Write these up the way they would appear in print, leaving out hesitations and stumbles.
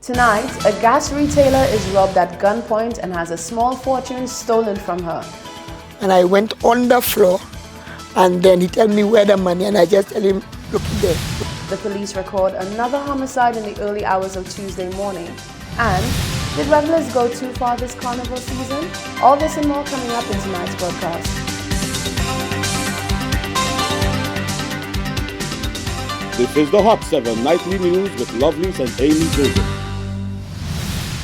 Tonight, a gas retailer is robbed at gunpoint and has a small fortune stolen from her. And I went on the floor, and then he tell me where the money, and I just tell him, look there. The police record another homicide in the early hours of Tuesday morning. And did revelers go too far this carnival season? All this and more coming up in tonight's broadcast. This is the Hot 7 Nightly News with Lovelace and Amy Joseph.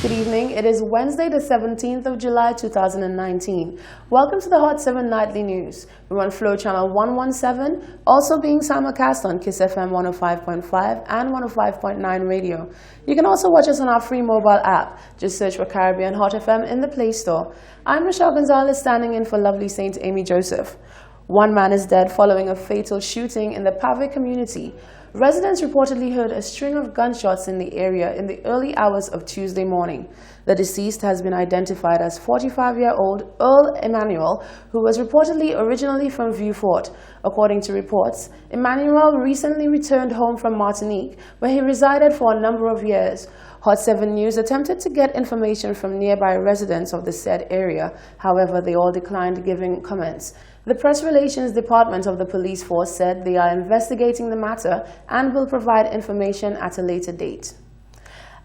Good evening. It is Wednesday, the 17th of July, 2019. Welcome to the Hot 7 Nightly News. We're on Flow Channel 117, also being simulcast on Kiss FM 105.5 and 105.9 radio. You can also watch us on our free mobile app. Just search for Caribbean Hot FM in the Play Store. I'm Rochelle Gonzalez, standing in for lovely Saint Amy Joseph. One man is dead following a fatal shooting in the Pave community. Residents reportedly heard a string of gunshots in the area in the early hours of Tuesday morning. The deceased has been identified as 45-year-old Earl Emmanuel, who was reportedly originally from Vieux Fort. According to reports, Emmanuel recently returned home from Martinique, where he resided for a number of years. Hot 7 News attempted to get information from nearby residents of the said area. However, they all declined giving comments. The Press Relations Department of the police force said they are investigating the matter and will provide information at a later date.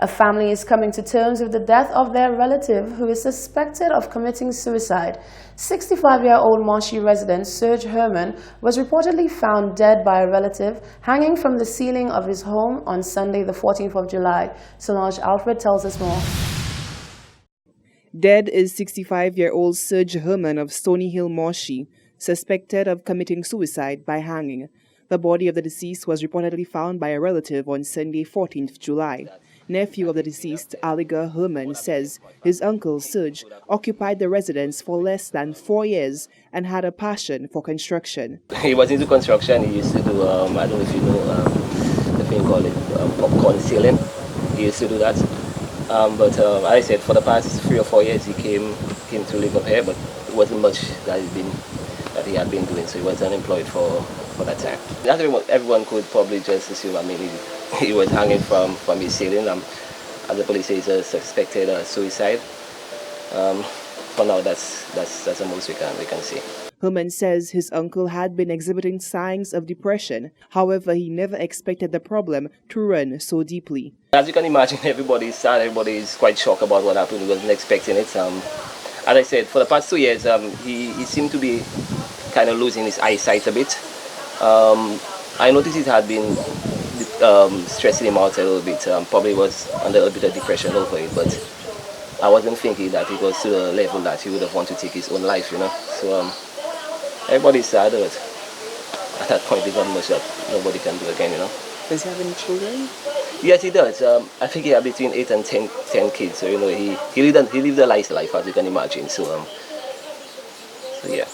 A family is coming to terms with the death of their relative who is suspected of committing suicide. 65-year-old Montchy resident Serge Herman was reportedly found dead by a relative hanging from the ceiling of his home on Sunday, the 14th of July. Solange Alfred tells us more. Dead is 65-year-old Serge Herman of Stony Hill, Montchy, suspected of committing suicide by hanging. The body of the deceased was reportedly found by a relative on Sunday, 14th July. Nephew of the deceased, Aligar Herman, says his uncle Serge occupied the residence for less than 4 years and had a passion for construction. He was into construction. He used to do, I don't know if you know, the thing called it popcorn ceiling. He used to do that. But I said for the past 3 or 4 years he came to live up here, but it wasn't much that he had been doing, so he was unemployed for that time. Everyone could probably just assume, I mean, he was hanging from his ceiling. As the police say, he's a suspected suicide. For now, that's the most we can see. Herman says his uncle had been exhibiting signs of depression. However, he never expected the problem to run so deeply. As you can imagine, everybody is quite shocked about what happened. He wasn't expecting it. As I said, for the past 2 years, he seemed to be kind of losing his eyesight a bit. I noticed it had been stressing him out a little bit. Probably was under a bit of depression over it, but I wasn't thinking that it was to the level that he would have wanted to take his own life, you know. So everybody's sad, but at that point there's not much that nobody can do again, you know. Does he have any children? Yes, he does. I think he had between 8 and 10 kids, so you know he lived a nice life, as you can imagine. So yeah.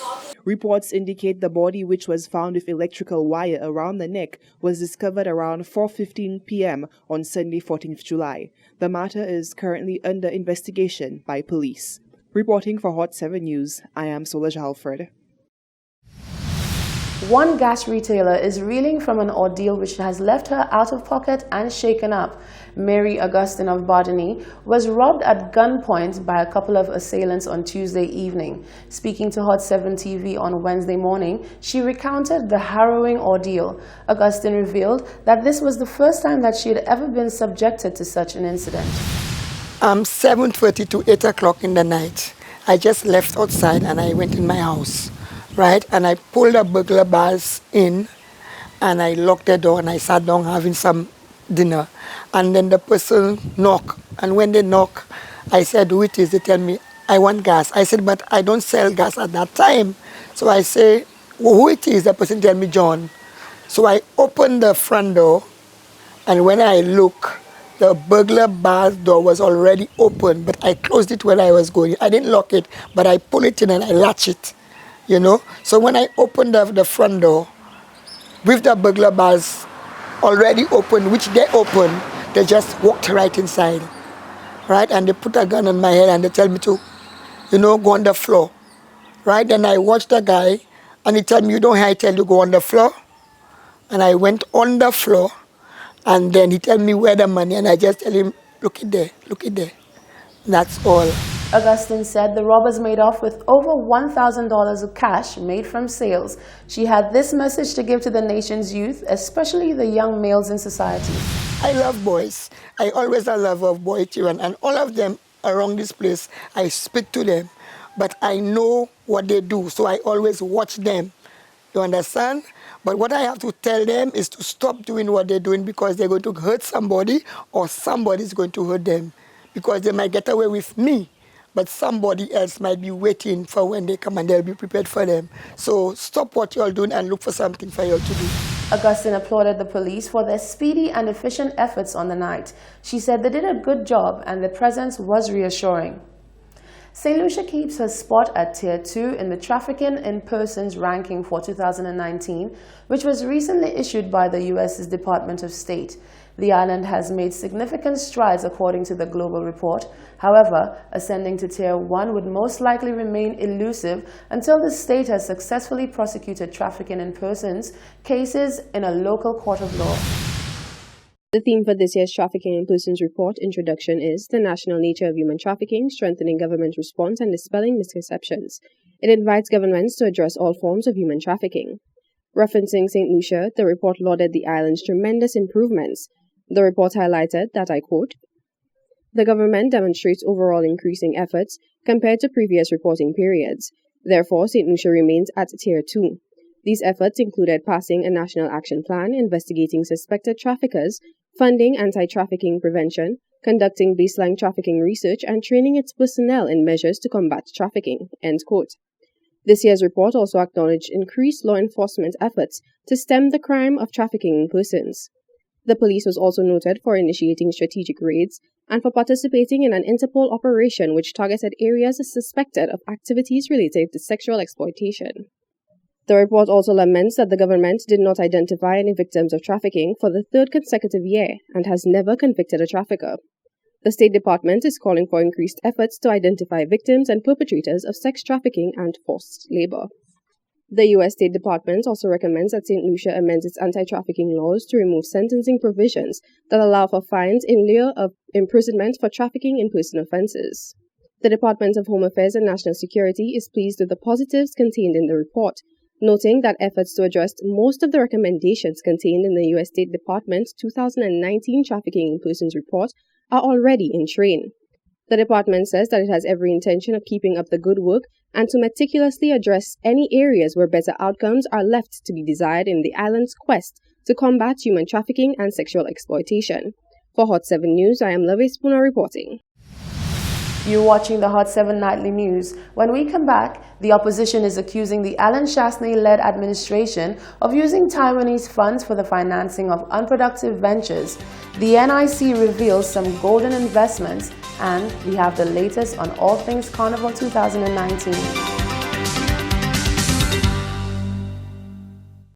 Reports indicate the body, which was found with electrical wire around the neck, was discovered around 4:15 p.m. on Sunday, 14th July. The matter is currently under investigation by police. Reporting for Hot 7 News, I am Solange Alfred. One gas retailer is reeling from an ordeal which has left her out of pocket and shaken up. Mary Augustine of Bardini was robbed at gunpoint by a couple of assailants on Tuesday evening. Speaking to Hot 7 TV on Wednesday morning, she recounted the harrowing ordeal. Augustine revealed that this was the first time that she had ever been subjected to such an incident. 7:30 to 8 o'clock in the night. I just left outside and I went in my house. Right, and I pulled the burglar bars in and I locked the door and I sat down having some dinner. And then the person knocked, and when they knock, I said, who it is? They tell me, I want gas. I said, but I don't sell gas at that time. So I say, well, who it is? The person tell me, John. So I opened the front door, and when I look, the burglar bar door was already open, but I closed it when I was going. I didn't lock it, but I pull it in and I latch it. You know, so when I opened the front door, with the burglar bars already open, which they opened, they just walked right inside, right? And they put a gun on my head and they tell me to, you know, go on the floor, right? And I watched the guy and he told me, you don't hear I tell you go on the floor? And I went on the floor and then he tell me where the money, and I just tell him, Look it there, look it there. That's all. Augustine said the robbers made off with over $1,000 of cash made from sales. She had this message to give to the nation's youth, especially the young males in society. I love boys. I always a lover of boy children, and all of them around this place, I speak to them. But I know what they do, so I always watch them. You understand? But what I have to tell them is to stop doing what they're doing because they're going to hurt somebody or somebody's going to hurt them. Because they might get away with me, but somebody else might be waiting for when they come and they'll be prepared for them. So stop what you're doing and look for something for you to do. Augustine applauded the police for their speedy and efficient efforts on the night. She said they did a good job and their presence was reassuring. St. Lucia keeps her spot at Tier 2 in the Trafficking in Persons ranking for 2019, which was recently issued by the U.S.'s Department of State. The island has made significant strides according to the global report. However, ascending to Tier 1 would most likely remain elusive until the state has successfully prosecuted trafficking in persons cases in a local court of law. The theme for this year's Trafficking in Persons report introduction is The National Nature of Human Trafficking, Strengthening Government Response and Dispelling Misconceptions. It invites governments to address all forms of human trafficking. Referencing St. Lucia, the report lauded the island's tremendous improvements. The report highlighted that, I quote, "The government demonstrates overall increasing efforts compared to previous reporting periods. Therefore, St. Lucia remains at Tier 2. These efforts included passing a national action plan, investigating suspected traffickers, funding anti-trafficking prevention, conducting baseline trafficking research, and training its personnel in measures to combat trafficking." End quote. This year's report also acknowledged increased law enforcement efforts to stem the crime of trafficking in persons. The police was also noted for initiating strategic raids and for participating in an Interpol operation which targeted areas suspected of activities related to sexual exploitation. The report also laments that the government did not identify any victims of trafficking for the third consecutive year and has never convicted a trafficker. The State Department is calling for increased efforts to identify victims and perpetrators of sex trafficking and forced labor. The U.S. State Department also recommends that St. Lucia amends its anti-trafficking laws to remove sentencing provisions that allow for fines in lieu of imprisonment for trafficking in person offenses. The Department of Home Affairs and National Security is pleased with the positives contained in the report, noting that efforts to address most of the recommendations contained in the U.S. State Department's 2019 Trafficking in Persons report are already in train. The department says that it has every intention of keeping up the good work and to meticulously address any areas where better outcomes are left to be desired in the island's quest to combat human trafficking and sexual exploitation. For Hot 7 News, I am Lovey Spooner reporting. You're watching the Hot 7 Nightly News. When we come back, the opposition is accusing the Alan Shastney-led administration of using Taiwanese funds for the financing of unproductive ventures. The NIC reveals some golden investments, and we have the latest on all things Carnival 2019.